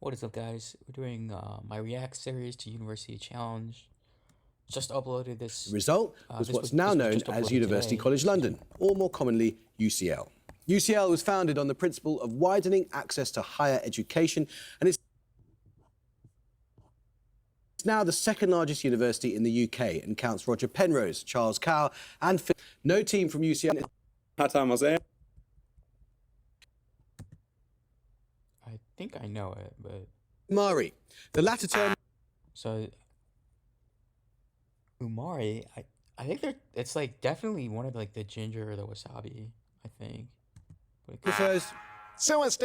What is up, guys? We're doing my React series to University Challenge. Just uploaded this. The result was this what's now known just as uploaded University today. College London, or more commonly, UCL. UCL was founded on the principle of widening access to higher education, and it's now the second largest university in the UK and counts Roger Penrose, Charles Cowell, and Phil. No team from UCL. I think I know it, but Mari. The latter term. so umari, I think it's like definitely one of like the ginger or the wasabi. I think. But it could- refers. So as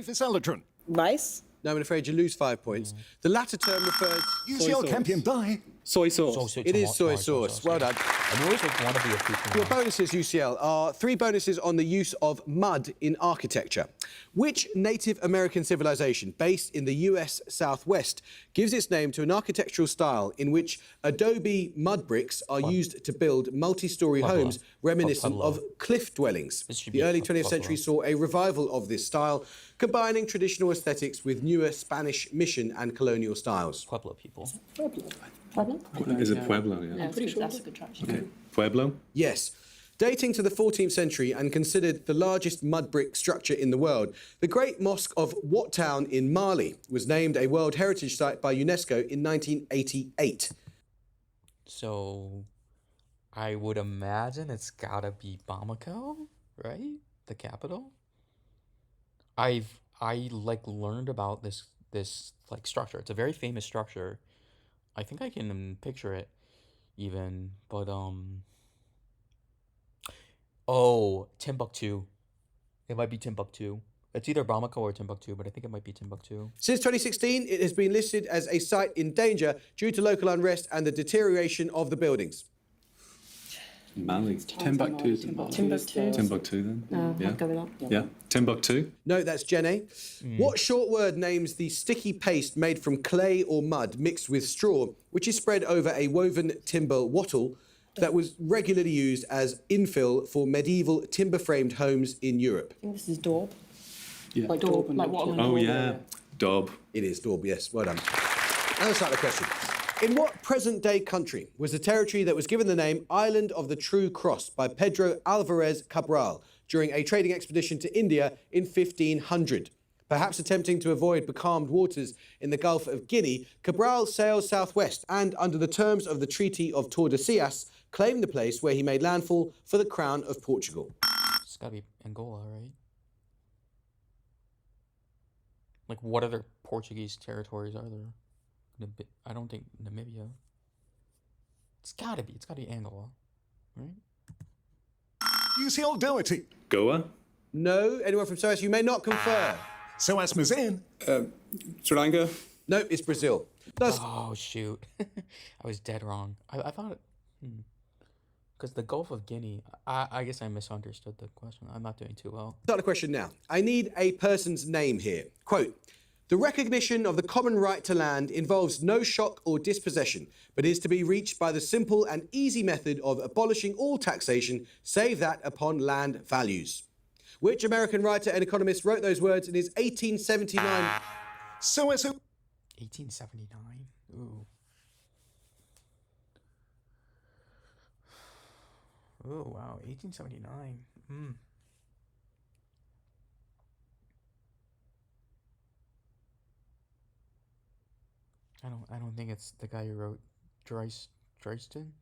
for Saladrin. Rice? No, I'm afraid you lose 5 points. The latter term refers. UCL champion die. Soy sauce. It is soy sauce. Well done. I always like want to be a freaking. Your bonuses, UCL, are 3 bonuses on the use of mud in architecture. Which Native American civilization, based in the US Southwest, gives its name to an architectural style in which adobe mud bricks are used to build multi-story homes reminiscent of cliff dwellings? This should be The early a 20th century saw a revival of this style, combining traditional aesthetics with newer Spanish mission and colonial styles. Pueblo people. Pueblo? Is it Pueblo? Yeah. No, pretty sure that's a good try. Okay. Pueblo? Yes. Dating to the 14th century and considered the largest mud brick structure in the world, the Great Mosque of Wat Town in Mali was named a World Heritage Site by UNESCO in 1988. So, I would imagine it's gotta be Bamako, right? The capital. I like learned about this like structure. It's a very famous structure. I think I can picture it, even. But oh, Timbuktu. It might be Timbuktu. It's either Bamako or Timbuktu, but I think it might be Timbuktu. Since 2016, it has been listed as a site in danger due to local unrest and the deterioration of the buildings. Mali. Timbuktu is in Mali. Timbuktu. Timbuktu then? No, Yeah. I'll go with that. Yeah. Timbuktu? No, that's Jenny. What short word names the sticky paste made from clay or mud mixed with straw, which is spread over a woven timber wattle that was regularly used as infill for medieval timber-framed homes in Europe? I think this is daub. Yeah. Like daub, like what? Oh, yeah. Daub. It is daub, yes. Well done. Now let's start the question. In what present-day country was the territory that was given the name Island of the True Cross by Pedro Alvarez Cabral during a trading expedition to India in 1500? Perhaps attempting to avoid becalmed waters in the Gulf of Guinea, Cabral sailed southwest and, under the terms of the Treaty of Tordesillas, claimed the place where he made landfall for the Crown of Portugal. It's gotta be Angola, right? Like, what other Portuguese territories are there? I don't think Namibia. It's gotta be Angola, right? UCL Doherty. Goa? No, anyone from SOAS, you may not confer. So as Mazin. Sri Lanka? No, it's Brazil. Thus, Oh shoot, I was dead wrong. I thought it, because the Gulf of Guinea. I guess I misunderstood the question. I'm not doing too well. start the question now. I need a person's name here. Quote, the recognition of the common right to land involves no shock or dispossession, but is to be reached by the simple and easy method of abolishing all taxation, save that upon land values. Which American writer and economist wrote those words in his 1879? So as 1879. Ooh. Oh wow, 1879. I don't think it's the guy who wrote Dresden.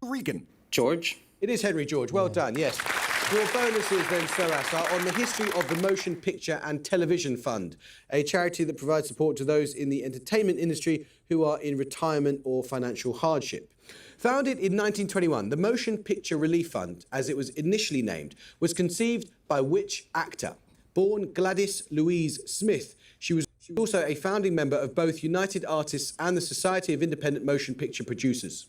Regan. George? It is Henry George. Well done, yes. Your bonuses then, SOAS, are on the history of the Motion Picture and Television Fund, a charity that provides support to those in the entertainment industry who are in retirement or financial hardship. Founded in 1921, the Motion Picture Relief Fund, as it was initially named, was conceived by which actor? Born Gladys Louise Smith, she was also a founding member of both United Artists and the Society of Independent Motion Picture Producers.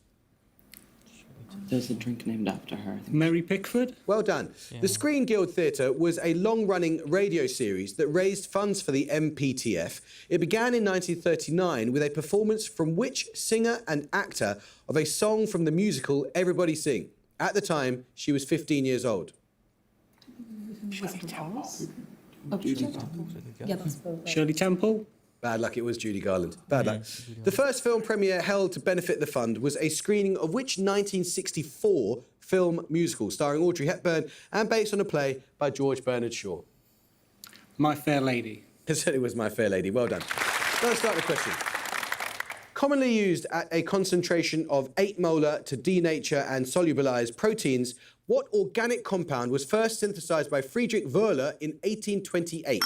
There's a drink named after her. I think. Mary Pickford? Well done. The Screen Guild Theatre was a long-running radio series that raised funds for the MPTF. It began in 1939 with a performance from which singer and actor of a song from the musical Everybody Sing? At the time, she was 15 years old. Was it House? Oh, Judy. Yeah, that's Shirley Temple? Bad luck, it was Judy Garland. Bad luck. The first film premiere held to benefit the fund was a screening of which 1964 film musical starring Audrey Hepburn and based on a play by George Bernard Shaw? My Fair Lady. It certainly was My Fair Lady. Well done. Let's start the question. Commonly used at a concentration of 8 molar to denature and solubilize proteins, what organic compound was first synthesized by Friedrich Wöhler in 1828?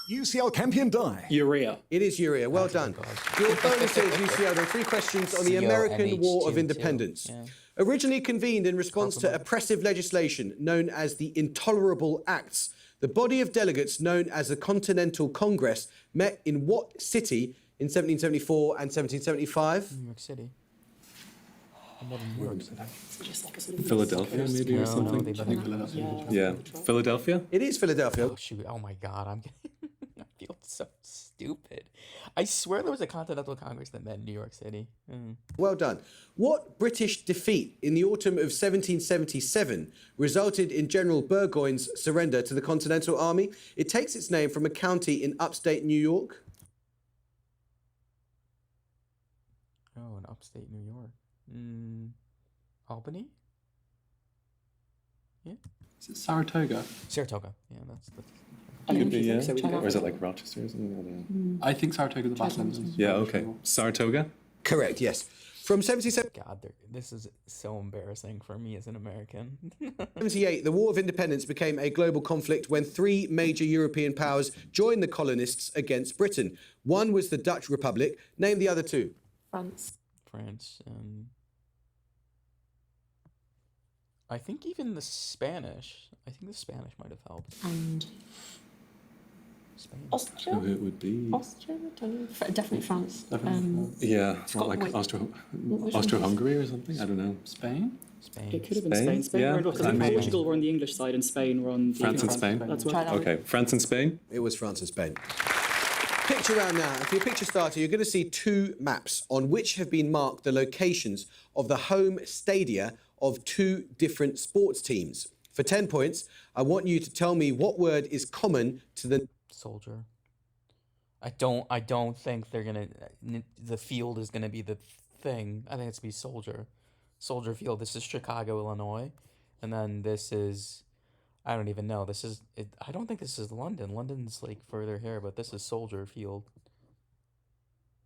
UCL Campion die. Urea. It is urea. Well done. Your bonus is UCL. There are 3 questions on the American War of Independence. Originally convened in response to oppressive legislation known as the Intolerable Acts, the body of delegates known as the Continental Congress met in what city in 1774 and 1775? New York City. Not in New York City. just like a sort of Philadelphia, maybe, or No, something. they better- Yeah, Philadelphia. It is Philadelphia. Oh shoot! Oh my God! I feel so stupid. I swear there was a Continental Congress that met in New York City. Well done. What British defeat in the autumn of 1777 resulted in General Burgoyne's surrender to the Continental Army? It takes its name from a county in upstate New York. Oh, in upstate New York. Albany? Yeah. Is it Saratoga? Saratoga. Yeah, that's. Could be, yeah. so, China. Or is it like Rochester or something? I don't know. I think Saratoga the Bathlands. Yeah, okay. Saratoga. Correct, yes. From 77 God, this is so embarrassing for me as an American. 78, the War of Independence became a global conflict when 3 major European powers joined the colonists against Britain. One was the Dutch Republic. Name the other 2. France. France and I think even the Spanish. I think the Spanish might have helped. And Spain. Austria? Who it would be? Austria? Don't know. Definitely France. Yeah, not Scotland, like wait. Which Austro-Hungary or something. I don't know. Spain? Spain. It could have been Spain? Spain. Spain Yeah, were because I mean- Portugal were on the English side and Spain were on the France and Spain. That's what. China. Okay, France and Spain. It was France and Spain. Picture round now. And for your picture starter, you're going to see 2 maps on which have been marked the locations of the home stadia of 2 different sports teams. For 10 points, I want you to tell me what word is common to the... Soldier. I don't think they're gonna. The field is gonna be the thing. I think it's be Soldier. Soldier Field. This is Chicago, Illinois, and then this is. I don't even know. This is. I don't think this is London. London's like further here, but this is Soldier Field.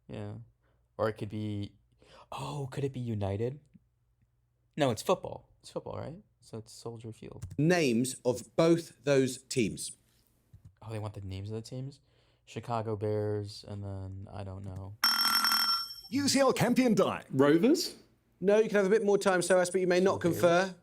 Yeah, or it could be. Oh, could it be United? No, it's football. It's football, right? So it's Soldier Field. names of both those teams. Oh, they want the names of the teams? Chicago Bears, and then I don't know. UCL Campion die. Rovers. No, you can have a bit more time, Soas, but you may not confer.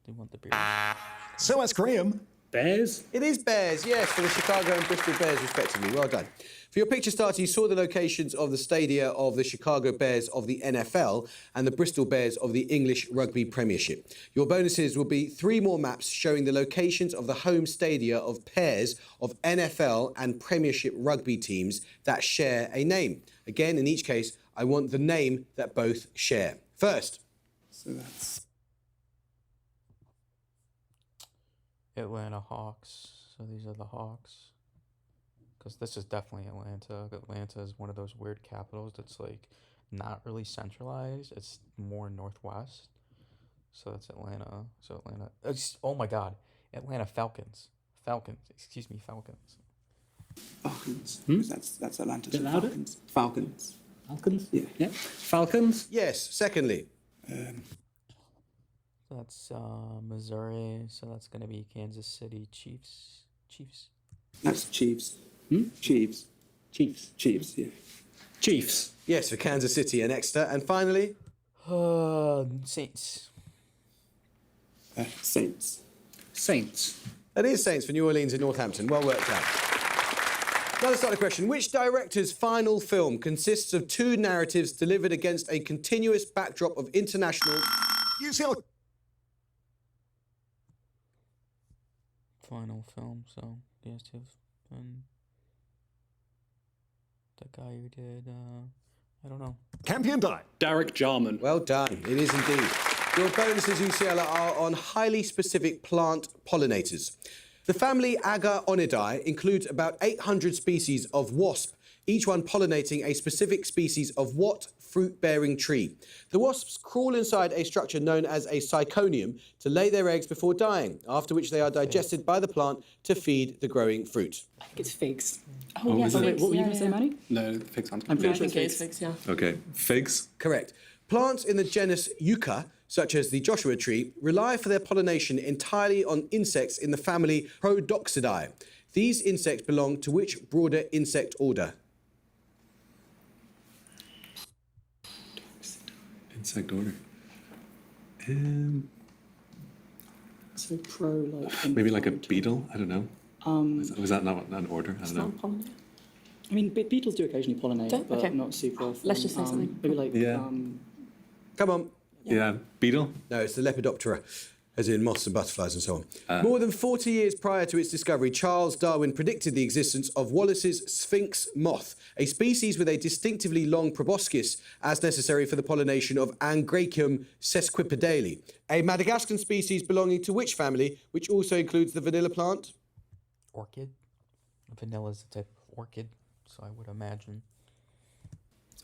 They want the Bears. So as Graham. Bears? It is Bears, yes, for the Chicago and Bristol Bears, respectively. Well done. For your picture starter, you saw the locations of the stadia of the Chicago Bears of the NFL and the Bristol Bears of the English Rugby Premiership. Your bonuses will be 3 more maps showing the locations of the home stadia of pairs of NFL and Premiership rugby teams that share a name. Again, in each case, I want the name that both share. First, So that's Atlanta Hawks. So these are the Hawks. Because this is definitely Atlanta. Atlanta is one of those weird capitals that's like not really centralized. It's more northwest. So that's Atlanta. So Atlanta. Oh my God. Atlanta Falcons. Falcons. Excuse me, Falcons. Falcons. That's Atlanta's Bit louder? Falcons. Falcons. Falcons? Yeah. Falcons? yes. Secondly, That's Missouri. So that's going to be Kansas City Chiefs. Chiefs. That's Chiefs. Chiefs. Chiefs. Chiefs. Yeah. Chiefs. yes, for Kansas City and Exeter. And finally, Saints. Saints. Saints. That is Saints for New Orleans and Northampton. Well worked out. Now let's start the question. Which director's final film consists of two narratives delivered against a continuous backdrop of international... UCL Final film, so he has to have been the guy who did, I don't know. Campion die. Derek Jarman. Well done. It is indeed. Your bonuses, UCL, are on highly specific plant pollinators. The family Agaonidae includes about 800 species of wasp, each one pollinating a specific species of what fruit-bearing tree? The wasps crawl inside a structure known as a syconium to lay their eggs before dying, after which they are digested by the plant to feed the growing fruit. I think it's figs. Oh, yes, is it? Wait, what were you going to say, yeah. Manny? No, fig sounds I'm good. Yeah, I pretty sure think it is it's figs. figs, yeah. Okay, figs. Correct. Plants in the genus Yucca, such as the Joshua tree, rely for their pollination entirely on insects in the family Prodoxidae. These insects belong to which broader insect order? Insect order. So pro, like... Maybe like a infrared. beetle? I don't know. Was that not an order? I don't know. Pollinator. I mean, beetles do occasionally pollinate, Do? but Okay. not super often. Let's just say something. Maybe like... Yeah. Come on. Yeah, beetle? No, it's the Lepidoptera, as in moths and butterflies and so on. More than 40 years prior to its discovery, Charles Darwin predicted the existence of Wallace's sphinx moth, a species with a distinctively long proboscis, as necessary for the pollination of Angraecium sesquipedale, a Madagascan species belonging to which family, which also includes the vanilla plant? Orchid. Vanilla is a type of orchid, so I would imagine.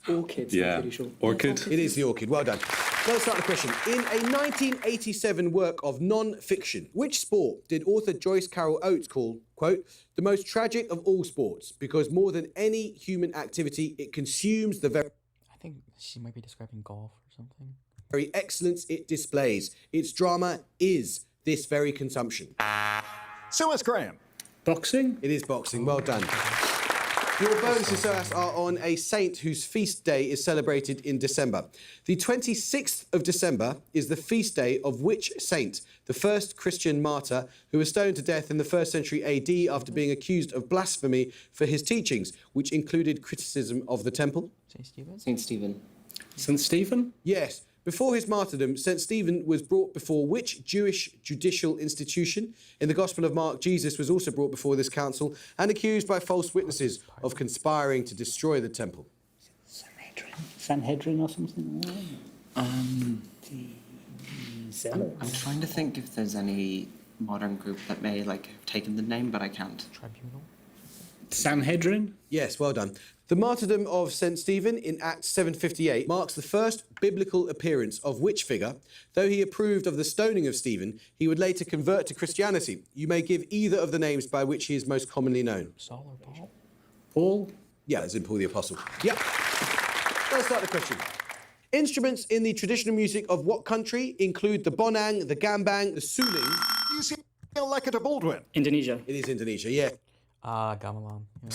Orchids, Yeah. I'm pretty sure. Orchid? It is the orchid. Well done. Now let's start the question. In a 1987 work of non-fiction, which sport did author Joyce Carol Oates call, quote, the most tragic of all sports, because more than any human activity, it consumes the I think she might be describing golf or something. very excellence it displays. Its drama is this very consumption. So is Graham. Boxing. It is boxing. Well done. Your bonuses, SOAS, are on a saint whose feast day is celebrated in December. The 26th of December is the feast day of which saint? The first Christian martyr who was stoned to death in the 1st century AD after being accused of blasphemy for his teachings, which included criticism of the temple? St. Stephen? St. Stephen. St. Stephen. Yes. Before his martyrdom, St. Stephen was brought before which Jewish judicial institution? In the Gospel of Mark, Jesus was also brought before this council and accused by false witnesses of conspiring to destroy the temple. Sanhedrin or something like that. I'm trying to think if there's any modern group that may have taken the name, but I can't. Tribunal? Sanhedrin. Yes, well done. The martyrdom of St. Stephen in Acts 7:58 marks the first biblical appearance of which figure? Though he approved of the stoning of Stephen, he would later convert to Christianity. You may give either of the names by which he is most commonly known. Saul or Paul? Paul. Yeah, as in Paul the Apostle. Yep. Let's start the question. Instruments in the traditional music of what country include the bonang, the gambang, the suling? UCL Lekita Baldwin. Indonesia. It is Indonesia, yeah. Gamelan. Yeah.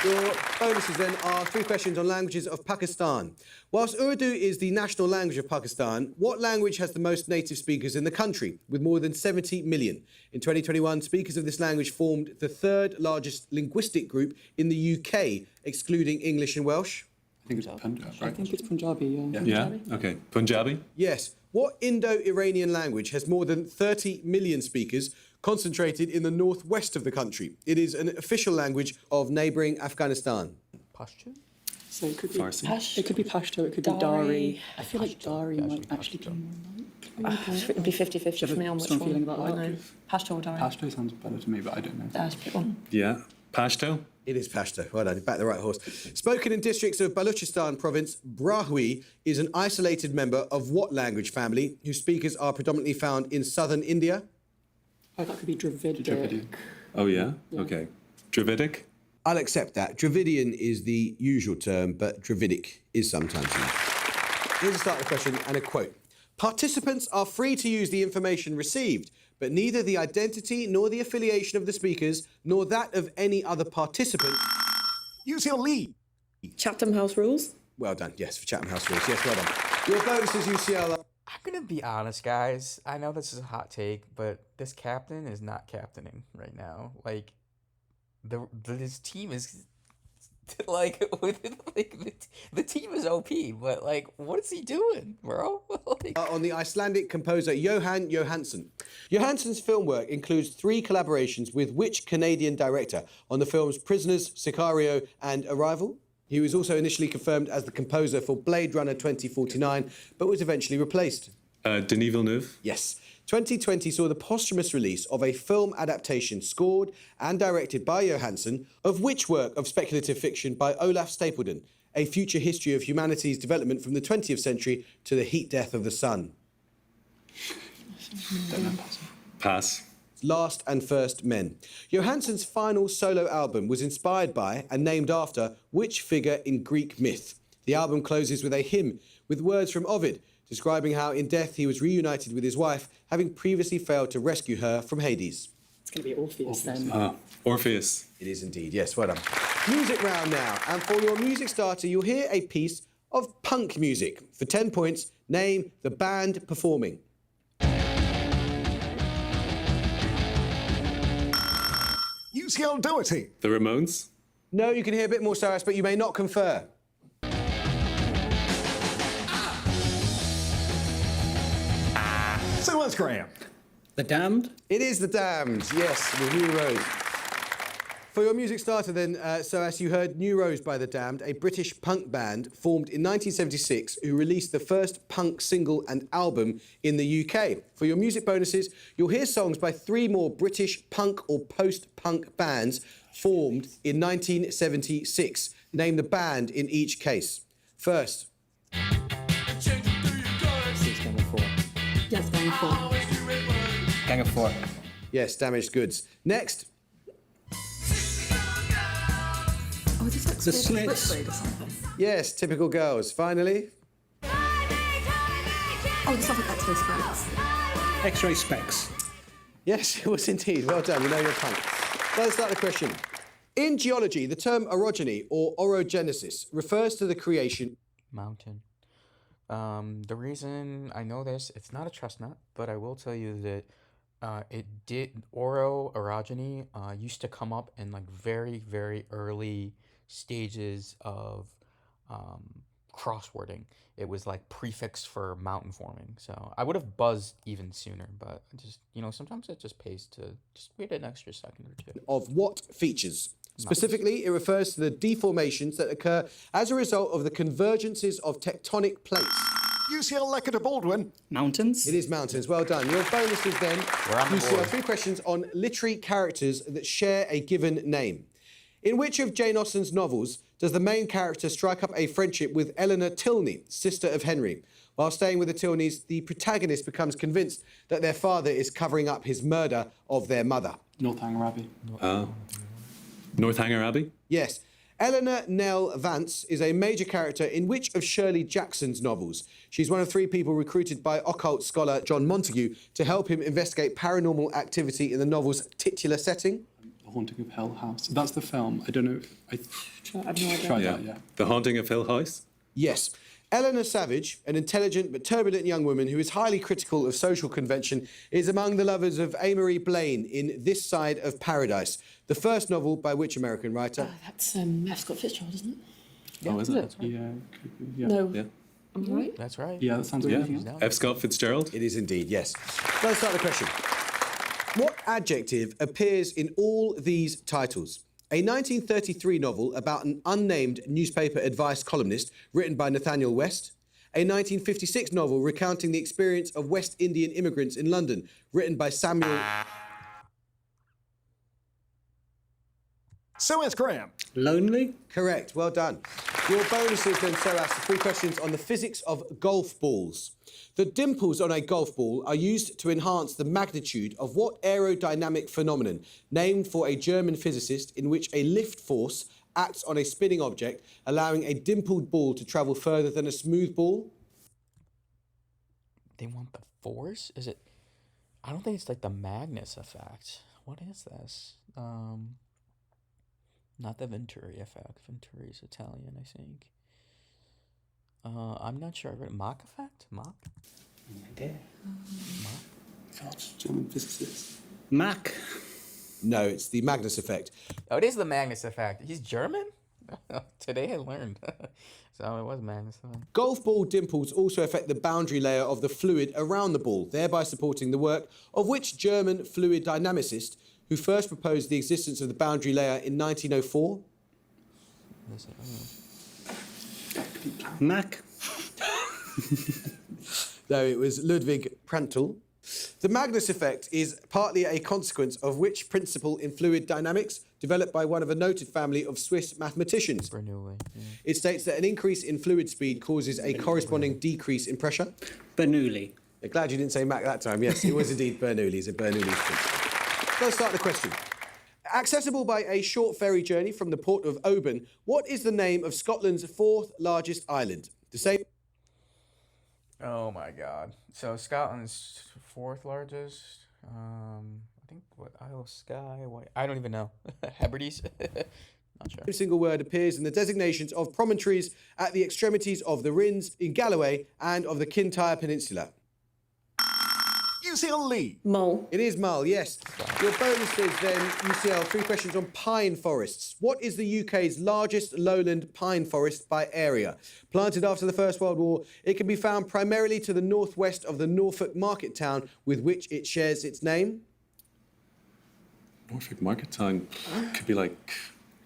Your bonuses then are 3 questions on languages of Pakistan. Whilst Urdu is the national language of Pakistan, what language has the most native speakers in the country, with more than 70 million? In 2021, speakers of this language formed the 3rd largest linguistic group in the UK, excluding English and Welsh. I think it's Punjab, I right? think it's Punjabi, yeah. Yeah? Okay. Punjabi? Yes. What Indo-Iranian language has more than 30 million speakers concentrated in the northwest of the country? It is an official language of neighbouring Afghanistan. Pashto? So it could be... Farsi? It could be Pashto, it could be Dari. Dari. I feel like Pashto. Dari Yeah, might actually actually Pashto. be more like... It'd be 50-50 for me on which strong one. feeling about I that? know. Pashto or Dari? Pashto sounds better to me, but I don't know. That's a big one. Yeah. Pashto? It is Pashto. Well done, back the right horse. Spoken in districts of Balochistan province, Brahwi is an isolated member of what language family, whose speakers are predominantly found in southern India? Oh, that could be Dravidic. Dravidian. Oh, yeah? Okay. Dravidic? I'll accept that. Dravidian is the usual term, but Dravidic is sometimes used. Here's the start of the question and a quote. Participants are free to use the information received, but neither the identity nor the affiliation of the speakers, nor that of any other participant. UCL Lee. Chatham House rules. Well done, yes, for Chatham House rules. Yes, well done. Your bonuses, UCL. I'm gonna be honest, guys. I know this is a hot take, but this captain is not captaining right now. Like, his team is like the team is OP, but like, what is he doing, bro? Like, On the Icelandic composer Johan Johansson. Johansson's film work includes 3 collaborations with which Canadian director on the films Prisoners, Sicario, and Arrival? He was also initially confirmed as the composer for Blade Runner 2049, but was eventually replaced. Denis Villeneuve. Yes. 2020 saw the posthumous release of a film adaptation scored and directed by Johansson of which work of speculative fiction by Olaf Stapledon, a future history of humanity's development from the 20th century to the heat death of the sun. Pass. Last and First Men. Johansson's final solo album was inspired by and named after which figure in Greek myth? The album closes with a hymn with words from Ovid, describing how in death he was reunited with his wife, having previously failed to rescue her from Hades. It's going to be Orpheus then. Orpheus. It is indeed, yes, well done. Music round now, and for your music starter, you'll hear a piece of punk music. For 10 points, name the band performing. UCL Doherty. The Ramones. No, you can hear a bit more, Cyrus, but you may not confer. Suez Graham. The Damned? It is The Damned, yes, with New Rose. For your music starter then, as you heard New Rose by The Damned, a British punk band formed in 1976 who released the first punk single and album in the UK. For your music bonuses, you'll hear songs by 3 more British punk or post-punk bands formed in 1976. Name the band in each case. First. Gang of 4. Yes, Gang of 4. Gang of 4. Yes, Damaged Goods. Next. Oh, is this like The Swedish Slits. Switchblade or something? Yes, Typical Girls. Finally. Oh, this sounds like X-ray Specs. X-ray Specs. Yes, it was indeed. Well done. You know your punk. Let's start the question. In geology, the term orogeny or orogenesis refers to the creation. mountain. The reason I know this, it's not a chestnut, but I will tell you that orogeny used to come up in like very, very early stages of crosswording. It was like prefix for mountain forming. So I would have buzzed even sooner, but just, sometimes it just pays to just wait an extra second or two. Of what features? Specifically, it refers to the deformations that occur as a result of the convergences of tectonic plates. UCL Lecker Baldwin. Mountains? It is mountains. Well done. Your bonuses then. We're on the You still board. have 3 questions on literary characters that share a given name. In which of Jane Austen's novels does the main character strike up a friendship with Eleanor Tilney, sister of Henry? While staying with the Tilneys, the protagonist becomes convinced that their father is covering up his murder of their mother. Northanger Abbey. Northanger Abbey? Yes. Eleanor Nell Vance is a major character in which of Shirley Jackson's novels? She's one of 3 people recruited by occult scholar John Montague to help him investigate paranormal activity in the novel's titular setting. The Haunting of Hill House. That's the film. I don't know. I have no idea. Tried that, yeah. The Haunting of Hill House? Yes. Eleanor Savage, an intelligent but turbulent young woman who is highly critical of social convention, is among the lovers of Amory Blaine in This Side of Paradise, the first novel by which American writer? That's F. Scott Fitzgerald, isn't it? Oh, is Is it? it? Yeah. Could be, yeah. No. Yeah. Am I right? That's right. Yeah, that sounds Yeah. good. F. Scott Fitzgerald? It is indeed, yes. Let's start the question. What adjective appears in all these titles? A 1933 novel about an unnamed newspaper advice columnist written by Nathaniel West. A 1956 novel recounting the experience of West Indian immigrants in London, written by Samuel... Suez Graham. Lonely? Correct, well done. Your bonuses then, Soas, 3 questions on the physics of golf balls. The dimples on a golf ball are used to enhance the magnitude of what aerodynamic phenomenon, named for a German physicist, in which a lift force acts on a spinning object, allowing a dimpled ball to travel further than a smooth ball? They want the force? Is it? I don't think it's like the Magnus effect. What is this? Not the Venturi effect. Venturi is Italian, I think. I'm not sure. Mach effect? Mach? idea. God, German physicist. Mach. No, it's the Magnus effect. Oh, it is the Magnus effect. He's German? Today I learned. So it was Magnus effect. Golf ball dimples also affect the boundary layer of the fluid around the ball, thereby supporting the work of which German fluid dynamicist who first proposed the existence of the boundary layer in 1904? Mach. No, it was Ludwig Prandtl. The Magnus effect is partly a consequence of which principle in fluid dynamics developed by one of a noted family of Swiss mathematicians. Bernoulli. Yeah. It states that an increase in fluid speed causes a corresponding decrease in pressure. Bernoulli. Glad you didn't say Mach that time. Yes, it was indeed Bernoulli. It's a Bernoulli principle. Let's start the question. Accessible by a short ferry journey from the port of Oban, what is the name of Scotland's fourth largest island? The same. Oh my God. So Scotland's fourth largest. I think what Isle of Skye. What I don't even know. Hebrides. Not sure. Every single word appears in the designations of promontories at the extremities of the Rins in Galloway and of the Kintyre Peninsula. UCL Lee. Mole. It is Mull, yes. Your bonuses then, UCL, 3 questions on pine forests. What is the UK's largest lowland pine forest by area? Planted after the First World War, it can be found primarily to the northwest of the Norfolk market town with which it shares its name. Norfolk Market Town could be like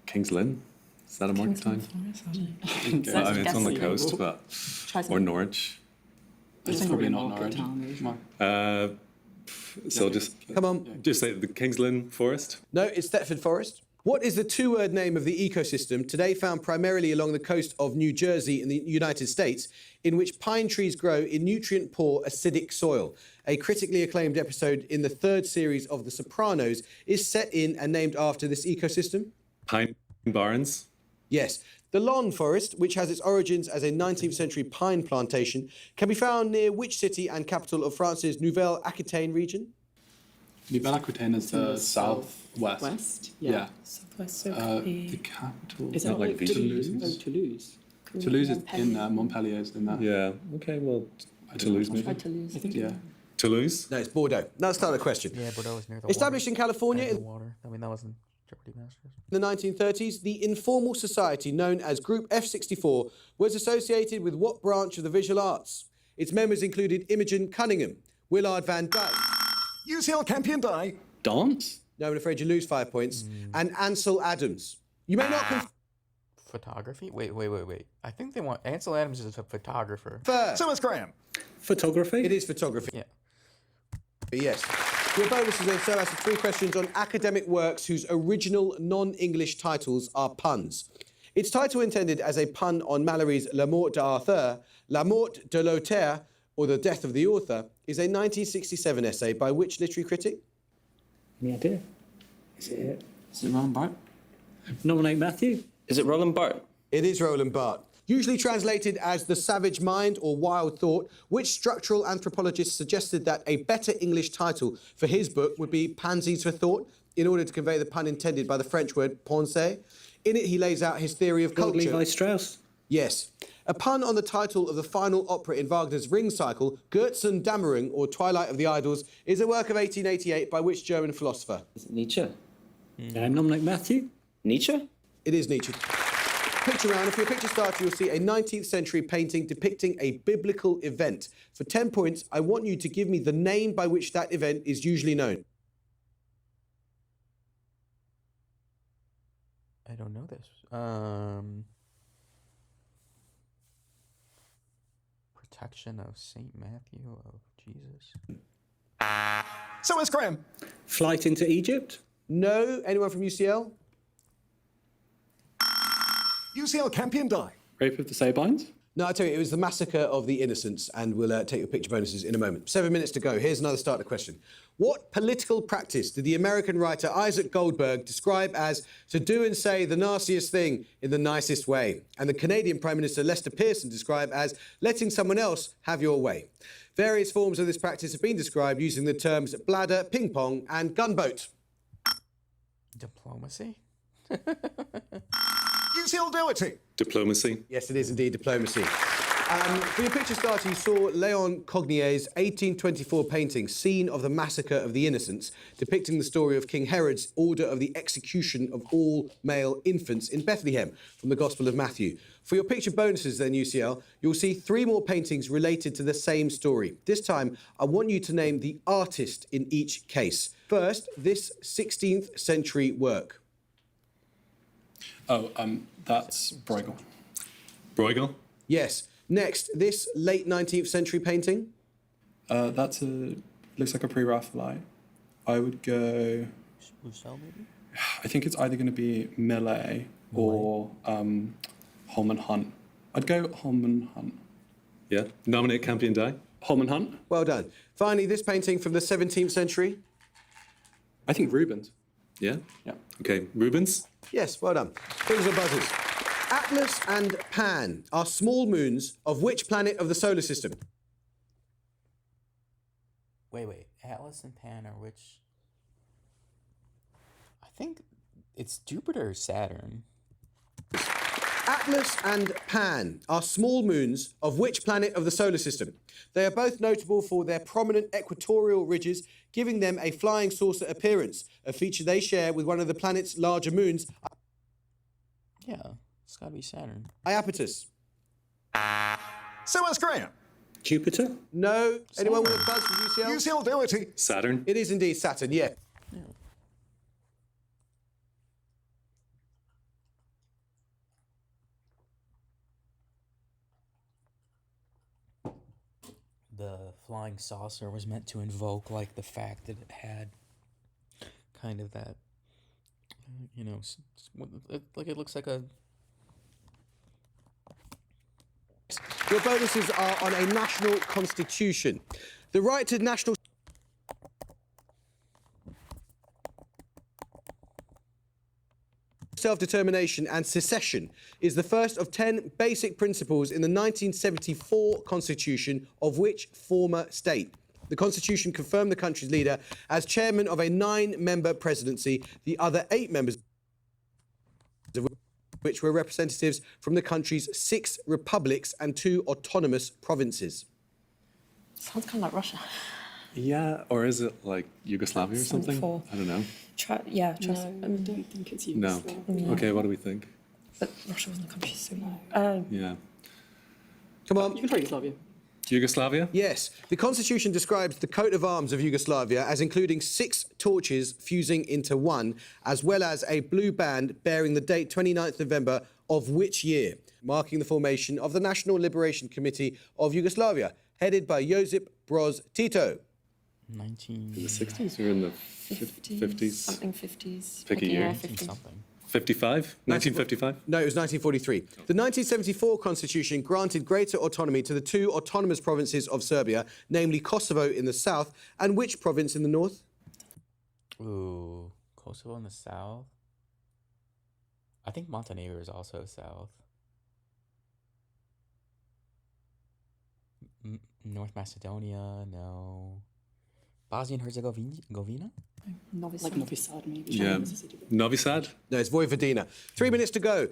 King's Lynn. Is that a market town? Yeah, I mean, it's on the coast, but or Norwich. It's probably not not Norwich. Norwich. So just Come on. just say the King's Lynn Forest. No, it's Thetford Forest. What is the 2-word name of the ecosystem today found primarily along the coast of New Jersey in the United States, in which pine trees grow in nutrient-poor acidic soil? A critically acclaimed episode in the 3rd series of The Sopranos is set in and named after this ecosystem. Pine Barrens. Yes. The Lawn Forest, which has its origins as a 19th century pine plantation, can be found near which city and capital of France's Nouvelle Aquitaine region? Nouvelle Aquitaine is the southwest. West? Yeah. Southwest. So The capital. is that not like Toulouse? Toulouse. Oh, Toulouse. Toulouse is in Montpellier is in that. Yeah. Okay. Well, Toulouse maybe. Toulouse. I think. Yeah. Toulouse. No, it's Bordeaux. Now let's start the question. Yeah, Bordeaux was near the Established in California water. in Water. I mean, that wasn't Jeopardy Masters. the 1930s, the informal society known as Group F64 was associated with what branch of the visual arts? Its members included Imogen Cunningham, Willard Van Dyke. UCL Campion Die. Dance. No, I'm afraid you lose 5 points. And Ansel Adams. You may not Photography? Wait. I think they want Ansel Adams is a photographer. confer. So is Graham. Photography. It is photography. Yeah. Yes. Your bonuses then so as to 3 questions on academic works whose original non-English titles are puns. Its title intended as a pun on Malory's La Mort d'Arthur, La Mort de l'Auteur, or The Death of the Author, is a 1967 essay by which literary critic? Any idea? Is it it? Is it Roland Barthes? Nominate Matthew. Is it Roland Barthes? It is Roland Barthes. Usually translated as the savage mind or wild thought, which structural anthropologist suggested that a better English title for his book would be Pansies for Thought, in order to convey the pun intended by the French word pensée. In it, he lays out his theory of Claude culture. Levi Strauss. Yes. A pun on the title of the final opera in Wagner's Ring Cycle, Götzen Dämmerung, or Twilight of the Idols, is a work of 1888 by which German philosopher? Is it Nietzsche? Nominate Matthew. Nietzsche? It is Nietzsche. Picture round. If you're a picture starter, you'll see a 19th century painting depicting a biblical event. For 10 points, I want you to give me the name by which that event is usually known. I don't know this. Protection of Saint Matthew of Jesus. So is Graham. Flight into Egypt. No? Anyone from UCL? UCL Campion Die. Rape of the Sabines. No, I tell you, it was the massacre of the innocents, and we'll take your picture bonuses in a moment. 7 minutes to go. Here's another starter question. What political practice did the American writer Isaac Goldberg describe as to do and say the nastiest thing in the nicest way, and the Canadian Prime Minister Lester Pearson described as letting someone else have your way? Various forms of this practice have been described using the terms bladder, ping pong, and gunboat. Diplomacy? UCL Doherty. Diplomacy. Yes, it is indeed diplomacy. For your picture starter, you saw Leon Cognier's 1824 painting, Scene of the Massacre of the Innocents, depicting the story of King Herod's order of the execution of all male infants in Bethlehem from the Gospel of Matthew. For your picture bonuses then, UCL, you'll see 3 more paintings related to the same story. This time, I want you to name the artist in each case. First, this 16th century work. Oh, that's Bruegel. Bruegel? Yes. Next, this late 19th century painting. Looks like a pre-Raphaelite. I would go. Rousseau, maybe? I think it's either going to be Millet or Holman Hunt. I'd go Holman Hunt. Yeah. Nominate Campion Die. Holman Hunt. Well done. Finally, this painting from the 17th century. I think Rubens. Yeah. Yeah. Okay, Rubens. Yes, well done. Fingers or buzzers. Atlas and Pan are small moons of which planet of the solar system? Wait. Atlas and Pan are which? I think it's Jupiter or Saturn. Atlas and Pan are small moons of which planet of the solar system? They are both notable for their prominent equatorial ridges, giving them a flying saucer appearance, a feature they share with one of the planet's larger moons, Yeah, it's gotta be Saturn. Iapetus. So is Graham. Jupiter. No? Anyone with a buzz from UCL? UCL Doherty. Saturn. It is indeed Saturn, yeah. The flying saucer was meant to invoke like the fact that it had kind of that, like it looks like a. Your bonuses are on a national constitution. The right to national self-determination and secession is the first of 10 basic principles in the 1974 Constitution of which former state? The Constitution confirmed the country's leader as chairman of a 9-member presidency, the other 8 members of which were representatives from the country's 6 republics and 2 autonomous provinces. Sounds kind of like Russia. Yeah, or is it like Yugoslavia or something? 74. I don't know. Try. No, I don't think it's No. Yugoslavia. Okay, what do we think? But Russia wasn't a country, so Yeah. Come on. You can try Yugoslavia. Yugoslavia? Yes, the Constitution describes the coat of arms of Yugoslavia as including 6 torches fusing into one, as well as a blue band bearing the date 29th November of which year, marking the formation of the National Liberation Committee of Yugoslavia, headed by Josip Broz Tito. 19. In the 60s or in the 50s? Something 50s. Pick a Okay, year. yeah, 50s. Something. 55? 1955? No, it was 1943. The 1974 Constitution granted greater autonomy to the 2 autonomous provinces of Serbia, namely Kosovo in the south and which province in the north? Ooh, Kosovo in the south. I think Montenegro is also south. North Macedonia, no. Bosnia and Herzegovina? Novi Sad. Like Novi Sad, maybe. Yeah. Novi Sad? No, it's Vojvodina. 3 minutes to go.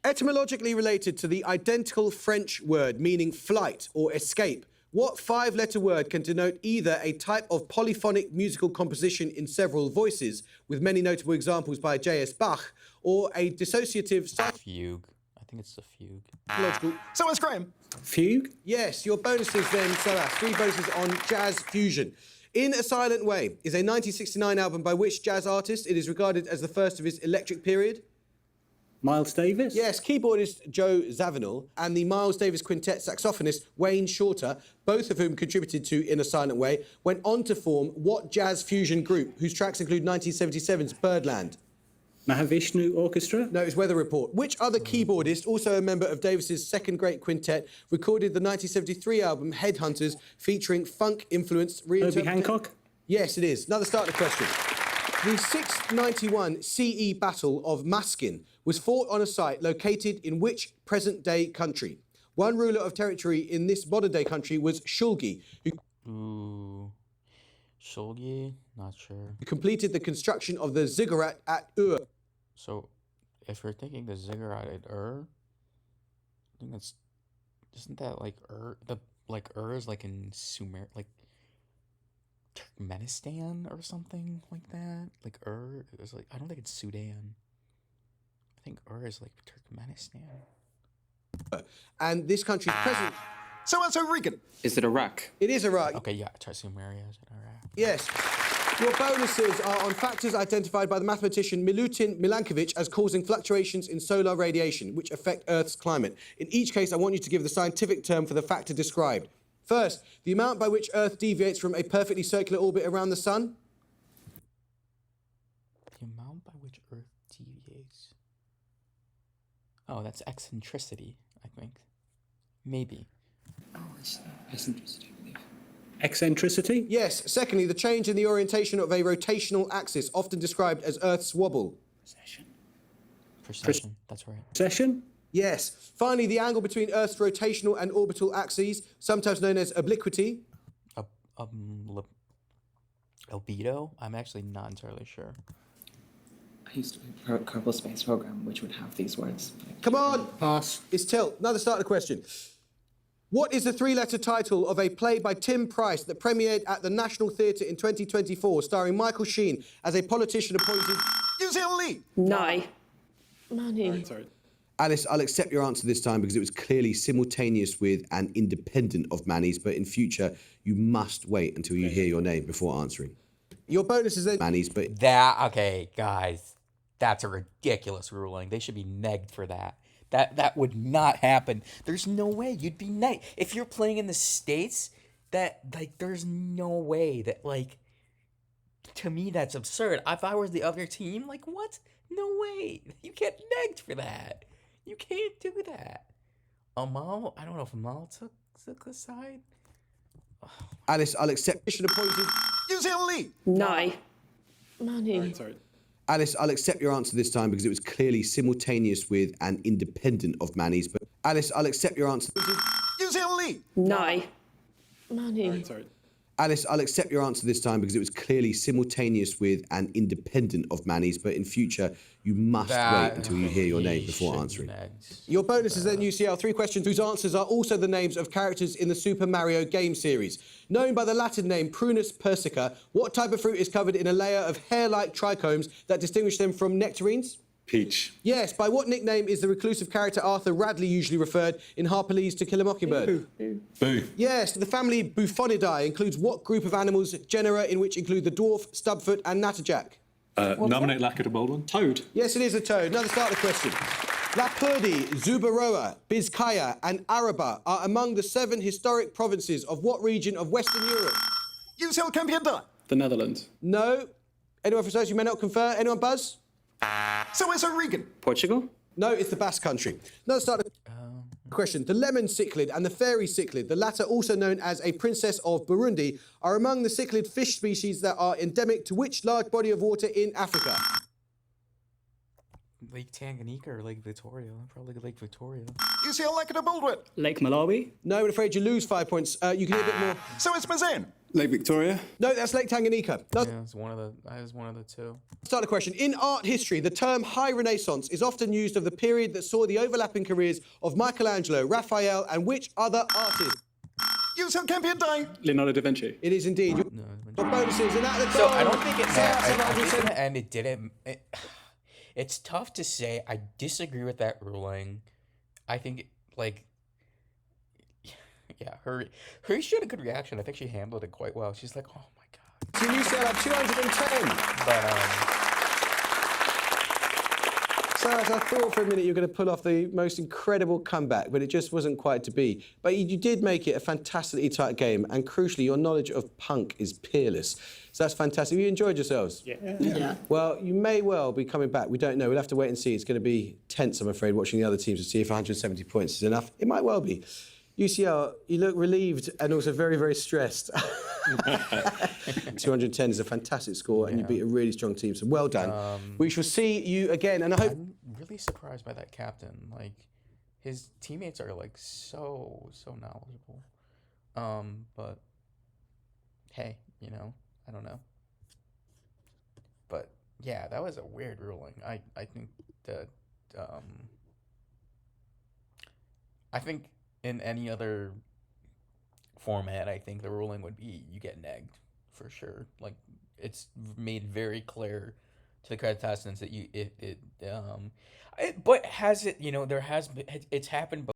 Etymologically related to the identical French word meaning flight or escape, what 5-letter word can denote either a type of polyphonic musical composition in several voices, with many notable examples by J.S. Bach, or a dissociative Fugue. I think it's the fugue. psychological... So is Graham. Fugue. Yes, your bonuses then, Salah. 3 bonuses on jazz fusion. In a Silent Way is a 1969 album by which jazz artist it is regarded as the first of his electric period? Miles Davis. Yes, keyboardist Joe Zawinul and the Miles Davis Quintet saxophonist Wayne Shorter, both of whom contributed to In a Silent Way, went on to form what jazz fusion group, whose tracks include 1977's Birdland? Mahavishnu Orchestra. No, it's Weather Report. Which other keyboardist, also a member of Davis's second great quintet, recorded the 1973 album Headhunters, featuring funk-influenced Herbie Hancock. Yes, it is. Another starter question. The 691 CE Battle of Maskin was fought on a site located in which present-day country? One ruler of territory in this modern-day country was Shulgi, who Ooh. Shulgi? Not sure. completed the construction of the ziggurat at Ur. So, if we're thinking the ziggurat at Ur, I think that's Isn't that like is like in like Turkmenistan or something like that? Like is like, I don't think it's Sudan. I think is like Turkmenistan. And this country's president. So Regan. Is it Iraq? It is Iraq. Okay, yeah, Sumeria is in Iraq. Yes. Your bonuses are on factors identified by the mathematician Milutin Milankovitch as causing fluctuations in solar radiation, which affect Earth's climate. In each case, I want you to give the scientific term for the factor described. First, the amount by which Earth deviates from a perfectly circular orbit around the Sun. The amount by which Earth deviates. Oh, that's eccentricity, I think. Maybe. Oh, it's eccentricity. Eccentricity? Yes. Secondly, the change in the orientation of a rotational axis, often described as Earth's wobble. Precession, that's right. Precession? Yes. Finally, the angle between Earth's rotational and orbital axes, sometimes known as obliquity. Albedo? I'm actually not entirely sure. I used to do a Kerbal Space Program, which would have these words. Come on! Pass. It's tilt. Another starter question. What is the three-letter title of a play by Tim Price that premiered at the National Theatre in 2024, starring Michael Sheen as a politician appointed... UCLE. No. Manny. Sorry. Alice, I'll accept your answer this time because it was clearly simultaneous with and independent of Manny's, but in future, you must wait until you hear your name before answering. Your bonus is then Manny's, but... Okay, guys. That's a ridiculous ruling. They should be negged for that. That would not happen. There's no way you'd be negged. If you're playing in the States, there's no way that, to me, that's absurd. If I was the other team, what? No way. You get negged for that. You can't do that. Amal, I don't know if Amal took the side. Alice, I'll accept mission appointed... UCLE. No. Manny. Sorry. Alice, I'll accept your answer this time because it was clearly simultaneous with and independent of Manny's, but... Alice, I'll accept your answer... UCLE. No. Manny. Sorry. Alice, I'll accept your answer this time because it was clearly simultaneous with and independent of Manny's, but in future, you must wait until you hear your name before answering. Your bonus is then UCL 3 questions whose answers are also the names of characters in the Super Mario game series. Known by the Latin name Prunus persica, what type of fruit is covered in a layer of hair-like trichomes that distinguish them from nectarines? Peach. Yes, by what nickname is the reclusive character Arthur Radley usually referred in Harperley's To Kill a Mockingbird? Boo. Yes, the family Buffonidae includes what group of animals, genera in which include the dwarf, stubfoot and natterjack? Nominate Lackett Baldwin. Toad. Yes, it is a toad. Another starter question. Lapurdi, Zubaroa, Bizkaya and Araba are among the 7 historic provinces of what region of Western Europe? UCL Campienta. The Netherlands. No. Anyone from you may not confer. Anyone buzz? So Regan. Portugal? No, it's the Basque Country. Another starter question. The lemon cichlid and the fairy cichlid, the latter also known as a princess of Burundi, are among the cichlid fish species that are endemic to which large body of water in Africa? Lake Tanganyika or Lake Victoria? Probably Lake Victoria. UCL Lackett Baldwin. Lake Malawi? No, I'm afraid you lose 5 points. You can hear a bit more. So it's Mazan. Lake Victoria. No, that's Lake Tanganyika. No, Yeah, it's one of the two. Start a question. In art history, the term High Renaissance is often used of the period that saw the overlapping careers of Michelangelo, Raphael, and which other artist? UCL Campienta. Leonardo da Vinci. It is indeed. Your bonuses and at the So goal. I don't think it Sarah Rogerson. and it didn't. It's tough to say. I disagree with that ruling. I think yeah, she had a good reaction. I think she handled it quite well. She's like, oh my god. Team UCL have 210. But Sarah, I thought for a minute you were going to pull off the most incredible comeback, but it just wasn't quite to be. But you did make it a fantastically tight game, and crucially, your knowledge of punk is peerless. So that's fantastic. Have you enjoyed yourselves? Yeah. Well, you may well be coming back. We don't know. We'll have to wait and see. It's going to be tense, I'm afraid, watching the other teams to see if 170 points is enough. It might well be. UCL, you look relieved and also very, very stressed. 210 is a fantastic score, and you beat a really strong team, so well done. We shall see you again, and I hope... I'm really surprised by that captain. His teammates are so knowledgeable. But hey, I don't know. But yeah, that was a weird ruling. I think that I think In any other format, I think the ruling would be you get negged for sure. Like it's made very clear to the contestants that you it, it but has it, there has been, it's happened